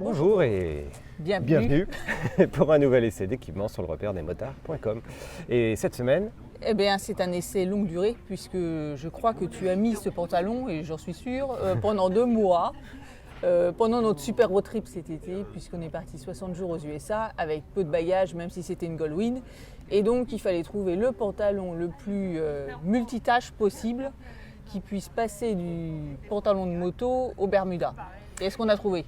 Bonjour et Bienvenue. pour un nouvel essai d'équipement sur le repère des motards.com. Et cette semaine, Eh bien, c'est un essai longue durée puisque je crois que tu as mis ce pantalon, et j'en suis sûre, pendant 2 mois, pendant notre super road trip cet été, puisqu'on est parti 60 jours aux USA avec peu de bagages, même si c'était une Goldwyn. Et donc, il fallait trouver le pantalon le plus multitâche possible qui puisse passer du pantalon de moto au Bermuda. Et est-ce qu'on a trouvé ?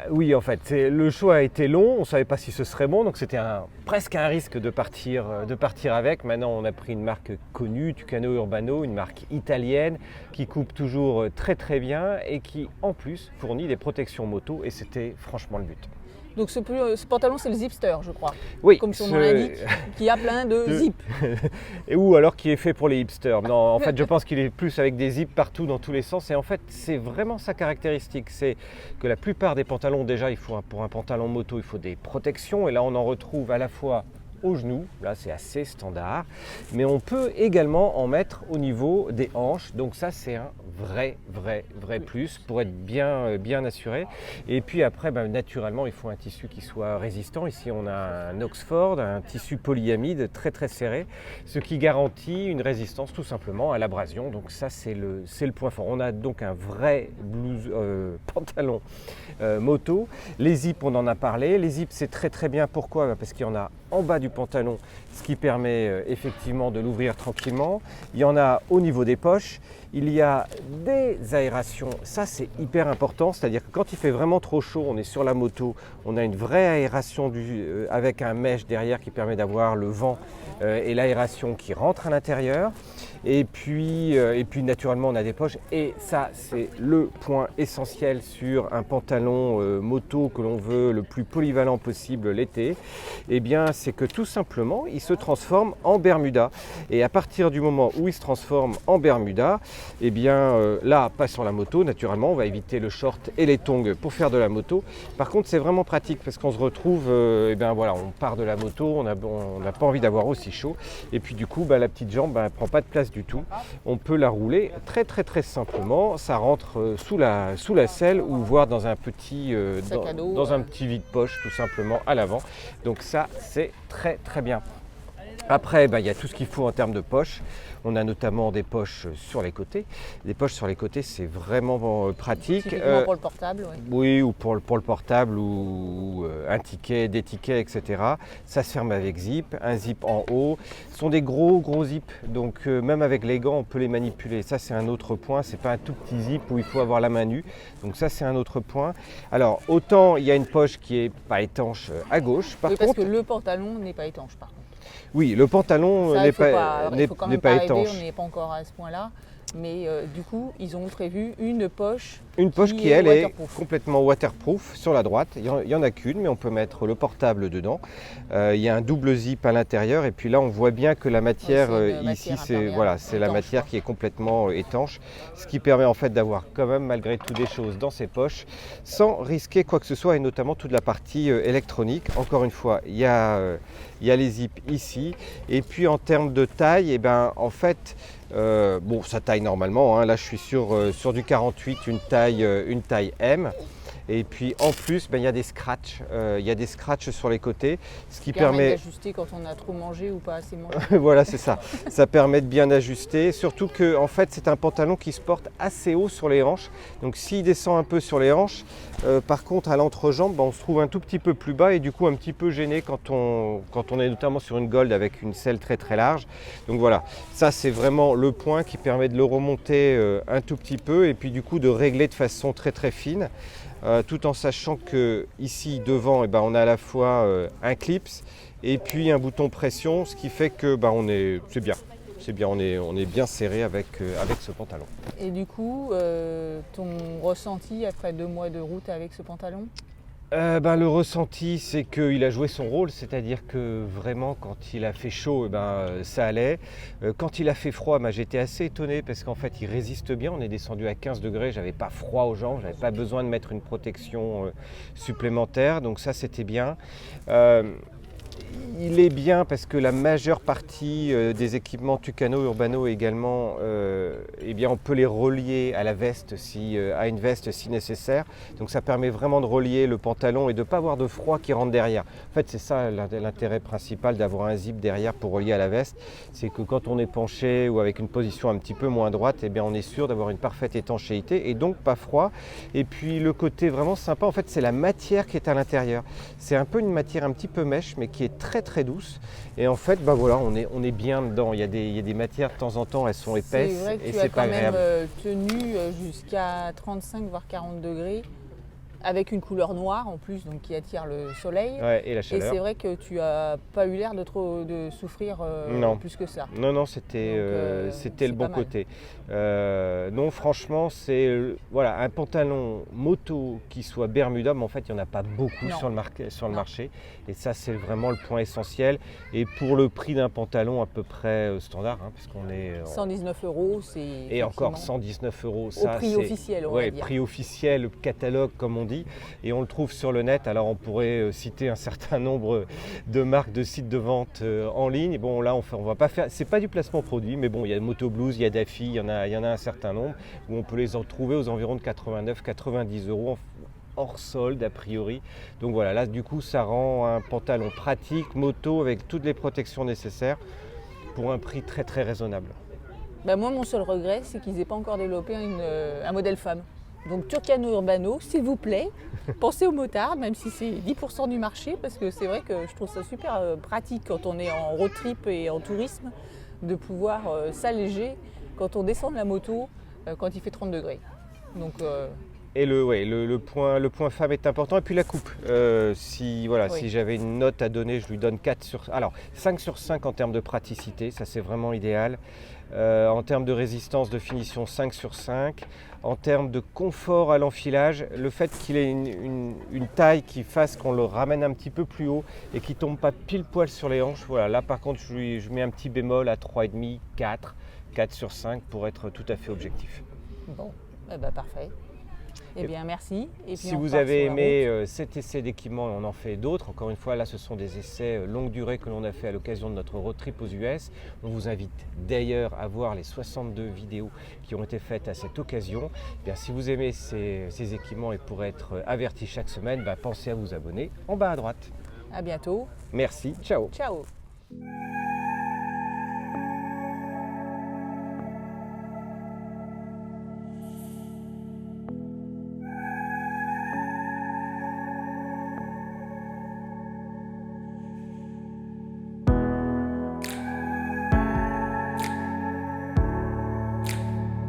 oui, en fait, le choix a été long, on ne savait pas si ce serait bon, donc c'était presque un risque de partir avec. Maintenant, on a pris une marque connue, Tucano Urbano, une marque italienne qui coupe toujours très très bien et qui en plus fournit des protections moto, et c'était franchement le but. Donc ce pantalon, c'est le Zipster, je crois. Oui, comme son nom l'indique, qui a plein de zips. Ou alors qui est fait pour les hipsters. Non, en fait, je pense qu'il est plus avec des zips partout dans tous les sens. Et en fait, c'est vraiment sa caractéristique. C'est que la plupart des pantalons, déjà, pour un pantalon moto, il faut des protections. Et là, on en retrouve à la fois aux genoux, là c'est assez standard, mais on peut également en mettre au niveau des hanches, donc ça c'est un vrai plus pour être bien assuré. Et puis après, naturellement, il faut un tissu qui soit résistant. Ici on a un Oxford, un tissu polyamide très serré, ce qui garantit une résistance tout simplement à l'abrasion, donc ça c'est le point fort. On a donc un vrai pantalon moto. Les zips, on en a parlé. Les zips, c'est très bien. Pourquoi ? Parce qu'il y en a en bas du pantalon, ce qui permet effectivement de l'ouvrir tranquillement. Il y en a au niveau des poches. Il y a des aérations. Ça, c'est hyper important. C'est-à-dire que quand il fait vraiment trop chaud, on est sur la moto, on a une vraie aération avec un mesh derrière qui permet d'avoir le vent et l'aération qui rentre à l'intérieur. Et puis naturellement, on a des poches. Et ça, c'est le point essentiel sur un pantalon moto que l'on veut le plus polyvalent possible l'été. Eh bien, c'est que tout simplement, il se transforme en Bermuda. Et à partir du moment où il se transforme en Bermuda, eh bien, là, pas sur la moto, naturellement, on va éviter le short et les tongs pour faire de la moto. Par contre, c'est vraiment pratique parce qu'on se retrouve, on part de la moto, on n'a pas envie d'avoir aussi chaud. Et puis du coup, la petite jambe, elle prend pas de place du tout. On peut la rouler très simplement. Ça rentre sous la selle ou voire dans un petit dans un petit vide-poche tout simplement à l'avant. Donc ça, c'est très bien. Après, il y a tout ce qu'il faut en termes de poches. On a notamment des poches sur les côtés. Des poches sur les côtés, c'est vraiment pratique. Typiquement pour le portable, oui. Oui, ou pour le portable, ou un ticket, des tickets, etc. Ça se ferme avec zip, un zip en haut. Ce sont des gros zips, donc même avec les gants, on peut les manipuler. Ça, c'est un autre point. C'est pas un tout petit zip où il faut avoir la main nue. Donc ça, c'est un autre point. Alors, autant il y a une poche qui n'est pas étanche à gauche. Parce que le pantalon n'est pas étanche, par contre. Oui, le pantalon n'est pas étanche. On n'est pas encore à ce point-là. Mais du coup, ils ont prévu une poche qui elle est complètement waterproof sur la droite. Il n'y en a qu'une, mais on peut mettre le portable dedans. Il y a un double zip à l'intérieur. Et puis là, on voit bien que la matière ici, c'est la matière qui est complètement étanche. Ce qui permet en fait d'avoir quand même malgré tout des choses dans ces poches sans risquer quoi que ce soit, et notamment toute la partie électronique. Encore une fois, il y a les zips ici. Et puis en termes de taille, en fait, ça taille normalement, hein. Là je suis sur du 48, une taille M. Et puis en plus, il y a des scratchs sur les côtés, ce qui permet d'ajuster quand on a trop mangé ou pas assez mangé. Voilà, c'est ça. Ça permet de bien ajuster, surtout que en fait, c'est un pantalon qui se porte assez haut sur les hanches. Donc s'il descend un peu sur les hanches, par contre à l'entrejambe, on se trouve un tout petit peu plus bas et du coup un petit peu gêné quand on est notamment sur une Gold avec une selle très large. Donc voilà, ça c'est vraiment le point qui permet de le remonter un tout petit peu et puis du coup de régler de façon très fine. Tout en sachant que ici devant, on a à la fois un clips et puis un bouton pression, ce qui fait que c'est bien, on est bien serré avec ce pantalon. Et du coup, ton ressenti après 2 mois de route avec ce pantalon ? Le ressenti, c'est qu'il a joué son rôle, c'est-à-dire que vraiment quand il a fait chaud, ça allait. Quand il a fait froid, j'étais assez étonné parce qu'en fait il résiste bien. On est descendu à 15 degrés, j'avais pas froid aux jambes, j'avais pas besoin de mettre une protection supplémentaire, donc ça c'était bien. il est bien parce que la majeure partie des équipements Tucano Urbano également, eh bien on peut les relier à la veste, à une veste si nécessaire. Donc ça permet vraiment de relier le pantalon et de ne pas avoir de froid qui rentre derrière. En fait, c'est ça l'intérêt principal d'avoir un zip derrière pour relier à la veste. C'est que quand on est penché ou avec une position un petit peu moins droite, eh bien on est sûr d'avoir une parfaite étanchéité et donc pas froid. Et puis le côté vraiment sympa, en fait, c'est la matière qui est à l'intérieur. C'est un peu une matière un petit peu mèche, mais qui est très très douce. Et en fait, bah voilà, on est bien dedans. Il y a des matières de temps en temps, elles sont épaisses C'est vrai que et tu as c'est quand pas même agréable. tenu jusqu'à 35 voire 40 degrés avec une couleur noire en plus, donc qui attire le soleil. Ouais, et la Et chaleur. c'est vrai que tu n'as pas eu l'air de souffrir Non. plus que ça. Non, c'était Donc, c'était le c'est bon pas mal. côté. Non, franchement, c'est voilà, un pantalon moto qui soit Bermuda, mais en fait, il n'y en a pas beaucoup Non. sur le Non. marché. Et ça, c'est vraiment le point essentiel. Et pour le prix d'un pantalon à peu près standard, hein, parce qu'on est... 119 €, c'est Et encore effectivement 119 €, au ça prix c'est officiel, on va dire. prix officiel, catalogue comme on dit, et on le trouve sur le net. Alors on pourrait citer un certain nombre de marques de sites de vente en ligne. Bon là on va pas faire, c'est pas du placement produit, mais bon il y a Moto Blues, il y a Daffy, il y en a un certain nombre où on peut les retrouver aux environs de 89-90 € hors solde a priori. Donc voilà, là du coup ça rend un pantalon pratique, moto avec toutes les protections nécessaires pour un prix très très raisonnable. Bah, moi, mon seul regret, c'est qu'ils n'aient pas encore développé un modèle femme. Donc Turcano Urbano, s'il vous plaît, pensez aux motards, même si c'est 10% du marché, parce que c'est vrai que je trouve ça super pratique quand on est en road trip et en tourisme, de pouvoir s'alléger quand on descend de la moto quand il fait 30 degrés. Donc Et le point femme est important. Et puis la coupe. Si oui, j'avais une note à donner, je lui donne 5 sur 5 en termes de praticité. Ça, c'est vraiment idéal. En termes de résistance, de finition, 5 sur 5. En termes de confort à l'enfilage, le fait qu'il ait une taille qui fasse qu'on le ramène un petit peu plus haut et qu'il ne tombe pas pile poil sur les hanches. Voilà, là par contre, je mets un petit bémol à 3,5, 4 sur 5 pour être tout à fait objectif. bon, eh ben, parfait. Eh bien, merci. Et puis Si on vous repart avez sur la aimé route. cet essai d'équipement, on en fait d'autres. Encore une fois, là, ce sont des essais longue durée que l'on a fait à l'occasion de notre road trip aux US. On vous invite d'ailleurs à voir les 62 vidéos qui ont été faites à cette occasion. Eh bien, si vous aimez ces équipements et pour être averti chaque semaine, pensez à vous abonner en bas à droite. À bientôt. Merci, ciao. Ciao.